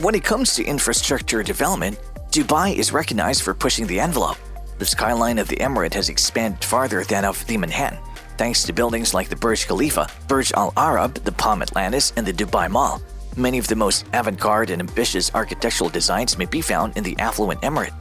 When it comes to infrastructure development, Dubai is recognized for pushing the envelope. The skyline of the emirate has expanded farther than of the Manhattan, thanks to buildings like the Burj Khalifa, Burj Al Arab, the Palm Atlantis, and the Dubai Mall. Many of the most avant-garde and ambitious architectural designs may be found in the affluent emirate.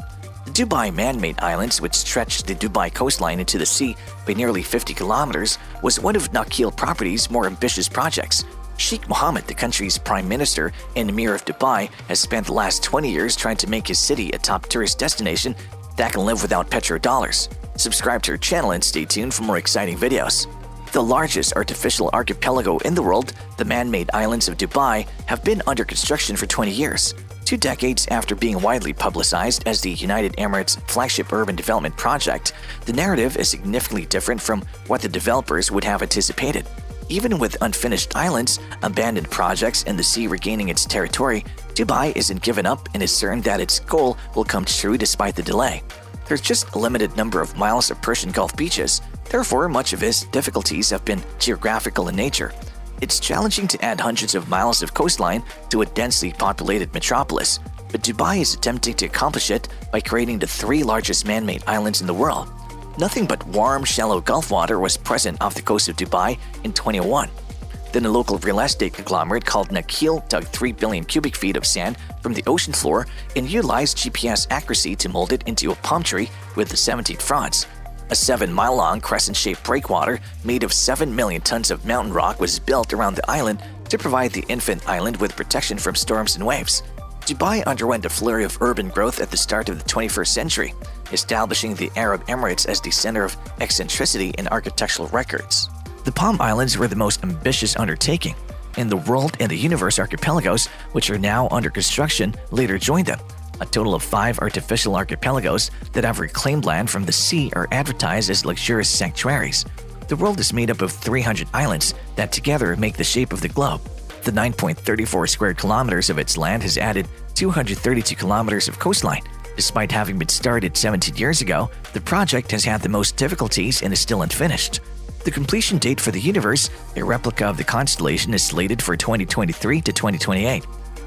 The Dubai man-made islands, which stretch the Dubai coastline into the sea by nearly 50 kilometers, was one of Nakheel Properties' more ambitious projects. Sheikh Mohammed, the country's prime minister and emir of Dubai, has spent the last 20 years trying to make his city a top tourist destination that can live without petrodollars. Subscribe to our channel and stay tuned for more exciting videos. The largest artificial archipelago in the world, the man-made islands of Dubai, have been under construction for 20 years. 2 decades after being widely publicized as the United Emirates' flagship urban development project, the narrative is significantly different from what the developers would have anticipated. Even with unfinished islands, abandoned projects, and the sea regaining its territory, Dubai isn't given up and is certain that its goal will come true despite the delay. There's just a limited number of miles of Persian Gulf beaches, therefore much of its difficulties have been geographical in nature. It's challenging to add hundreds of miles of coastline to a densely populated metropolis, but Dubai is attempting to accomplish it by creating the 3 largest man-made islands in the world. Nothing but warm, shallow Gulf water was present off the coast of Dubai in 2001. Then a local real estate conglomerate called Nakheel dug 3 billion cubic feet of sand from the ocean floor and utilized GPS accuracy to mold it into a palm tree with 17 fronds. A 7-mile-long crescent-shaped breakwater made of 7 million tons of mountain rock was built around the island to provide the infant island with protection from storms and waves. Dubai underwent a flurry of urban growth at the start of the 21st century, establishing the Arab Emirates as the center of eccentricity and architectural records. The Palm Islands were the most ambitious undertaking, and the World and the Universe archipelagos, which are now under construction, later joined them. A total of 5 artificial archipelagos that have reclaimed land from the sea are advertised as luxurious sanctuaries. The world is made up of 300 islands that together make the shape of the globe. The 9.34 square kilometers of its land has added 232 kilometers of coastline. Despite having been started 17 years ago, the project has had the most difficulties and is still unfinished. The completion date for the universe, a replica of the constellation, is slated for 2023 to 2028.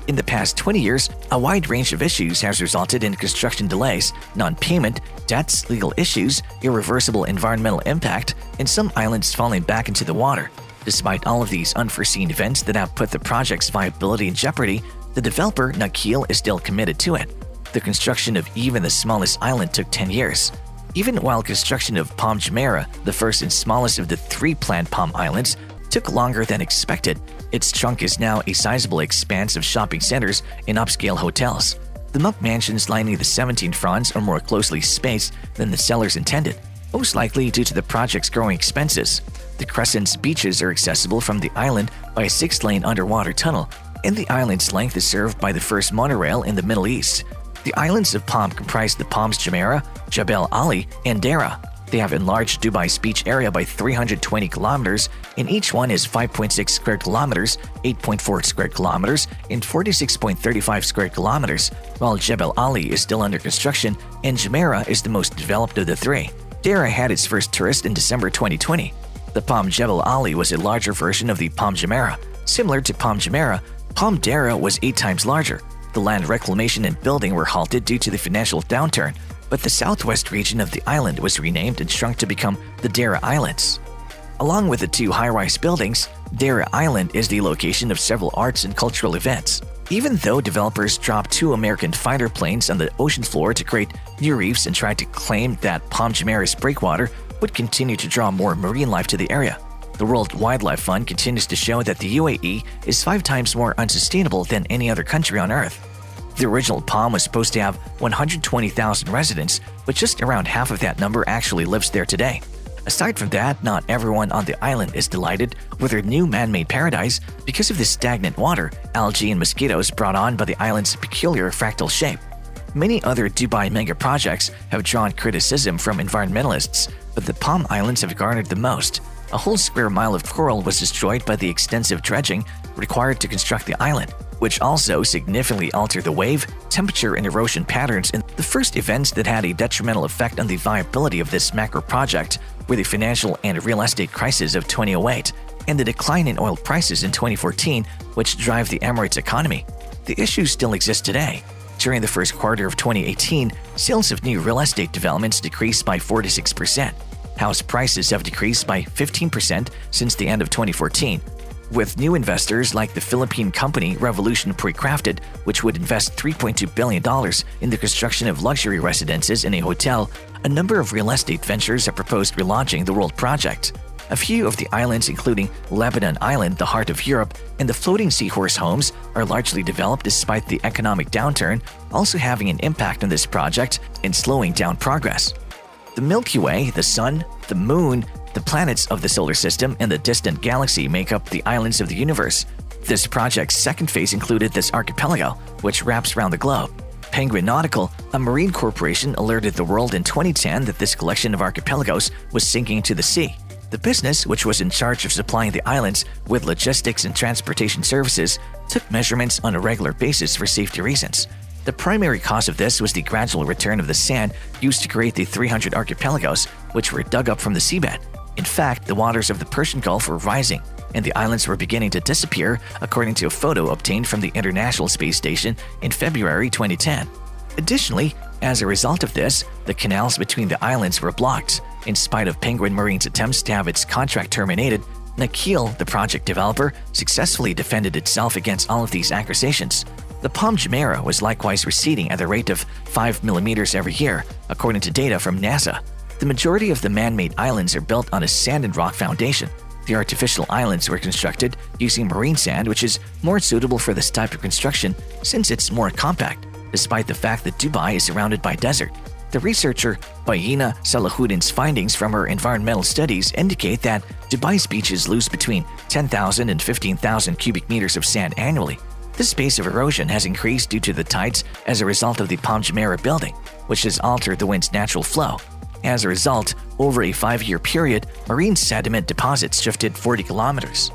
In the past 20 years, a wide range of issues has resulted in construction delays, non-payment, debts, legal issues, irreversible environmental impact, and some islands falling back into the water. Despite all of these unforeseen events that have put the project's viability in jeopardy, the developer, Nakheel, is still committed to it. The construction of even the smallest island took 10 years. Even while construction of Palm Jumeirah, the first and smallest of the 3 planned Palm Islands, took longer than expected, its trunk is now a sizable expanse of shopping centers and upscale hotels. The muck mansions lining the 17 fronds are more closely spaced than the sellers intended, most likely due to the project's growing expenses. The Crescent's beaches are accessible from the island by a 6-lane underwater tunnel, and the island's length is served by the first monorail in the Middle East. The islands of Palm comprise the Palms Jumeirah, Jebel Ali, and Deira. They have enlarged Dubai's beach area by 320 kilometers, and each one is 5.6 square kilometers, 8.4 square kilometers, and 46.35 square kilometers, while Jebel Ali is still under construction and Jumeirah is the most developed of the 3. Deira had its first tourist in December 2020. The Palm Jebel Ali was a larger version of the Palm Jumeirah. Similar to Palm Jumeirah, Palm Deira was 8 times larger. The land reclamation and building were halted due to the financial downturn, but the southwest region of the island was renamed and shrunk to become the Deira Islands. Along with the 2 high-rise buildings, Deira Island is the location of several arts and cultural events. Even though developers dropped 2 American fighter planes on the ocean floor to create new reefs and tried to claim that Palm Jumeirah's breakwater would continue to draw more marine life to the area, the World Wildlife Fund continues to show that the UAE is 5 times more unsustainable than any other country on Earth. The original Palm was supposed to have 120,000 residents, but just around half of that number actually lives there today. Aside from that, not everyone on the island is delighted with their new man-made paradise because of the stagnant water, algae, and mosquitoes brought on by the island's peculiar fractal shape. Many other Dubai megaprojects have drawn criticism from environmentalists, but the Palm Islands have garnered the most. A whole square mile of coral was destroyed by the extensive dredging required to construct the island, which also significantly altered the wave, temperature, and erosion patterns. And the first events that had a detrimental effect on the viability of this macro project were the financial and real estate crisis of 2008 and the decline in oil prices in 2014, which drive the Emirates' economy. The issue still exists today. During the first quarter of 2018, sales of new real estate developments decreased by 46%. House prices have decreased by 15% since the end of 2014, with new investors like the Philippine company Revolution Pre-Crafted, which would invest $3.2 billion in the construction of luxury residences and a hotel. A number of real estate ventures have proposed relaunching the World Project. A few of the islands, including Lebanon Island, the heart of Europe, and the floating seahorse homes, are largely developed despite the economic downturn, also having an impact on this project and slowing down progress. The Milky Way, the Sun, the Moon, the planets of the solar system, and the distant galaxy make up the islands of the universe. This project's second phase included this archipelago, which wraps around the globe. Penguin Nautical, a marine corporation, alerted the world in 2010 that this collection of archipelagos was sinking into the sea. The business, which was in charge of supplying the islands with logistics and transportation services, took measurements on a regular basis for safety reasons. The primary cause of this was the gradual return of the sand used to create the 300 archipelagos, which were dug up from the seabed. In fact, the waters of the Persian Gulf were rising, and the islands were beginning to disappear, according to a photo obtained from the International Space Station in February 2010. Additionally, as a result of this, the canals between the islands were blocked. In spite of Penguin Marine's attempts to have its contract terminated, Nakheel, the project developer, successfully defended itself against all of these accusations. The Palm Jumeirah was likewise receding at the rate of 5 millimeters every year, according to data from NASA. The majority of the man-made islands are built on a sand and rock foundation. The artificial islands were constructed using marine sand, which is more suitable for this type of construction since it's more compact, despite the fact that Dubai is surrounded by desert. The researcher Bayina Salahuddin's findings from her environmental studies indicate that Dubai's beaches lose between 10,000 and 15,000 cubic meters of sand annually. This pace of erosion has increased due to the tides as a result of the Palm Jumeirah building, which has altered the wind's natural flow. As a result, over a 5-year period, marine sediment deposits shifted 40 kilometers.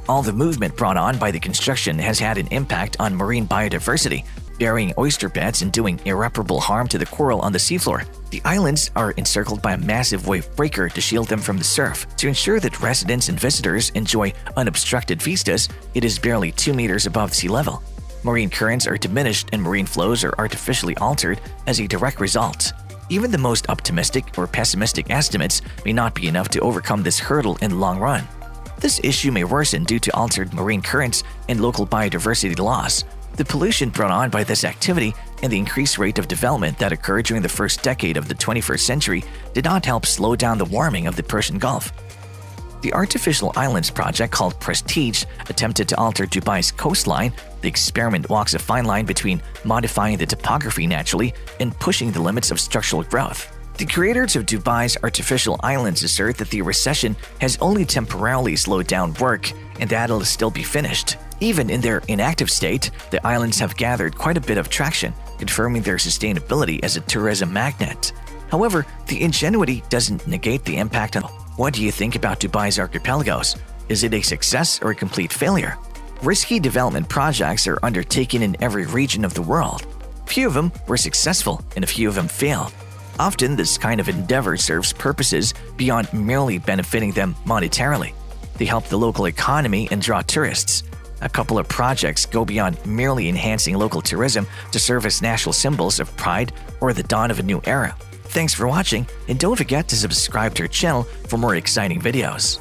All the movement brought on by the construction has had an impact on marine biodiversity, burying oyster beds and doing irreparable harm to the coral on the seafloor. The islands are encircled by a massive wave breaker to shield them from the surf. To ensure that residents and visitors enjoy unobstructed vistas, it is barely 2 meters above sea level. Marine currents are diminished and marine flows are artificially altered as a direct result. Even the most optimistic or pessimistic estimates may not be enough to overcome this hurdle in the long run. This issue may worsen due to altered marine currents and local biodiversity loss. The pollution brought on by this activity and the increased rate of development that occurred during the first decade of the 21st century did not help slow down the warming of the Persian Gulf. The artificial islands project called Prestige attempted to alter Dubai's coastline. The experiment walks a fine line between modifying the topography naturally and pushing the limits of structural growth. The creators of Dubai's artificial islands assert that the recession has only temporarily slowed down work and that it'll still be finished. Even in their inactive state, the islands have gathered quite a bit of traction, confirming their sustainability as a tourism magnet. However, the ingenuity doesn't negate the impact on. What do you think about Dubai's archipelagos? Is it a success or a complete failure? Risky development projects are undertaken in every region of the world. Few of them were successful and a few of them failed. Often, this kind of endeavor serves purposes beyond merely benefiting them monetarily. They help the local economy and draw tourists. A couple of projects go beyond merely enhancing local tourism to serve as national symbols of pride or the dawn of a new era. Thanks for watching, and don't forget to subscribe to our channel for more exciting videos.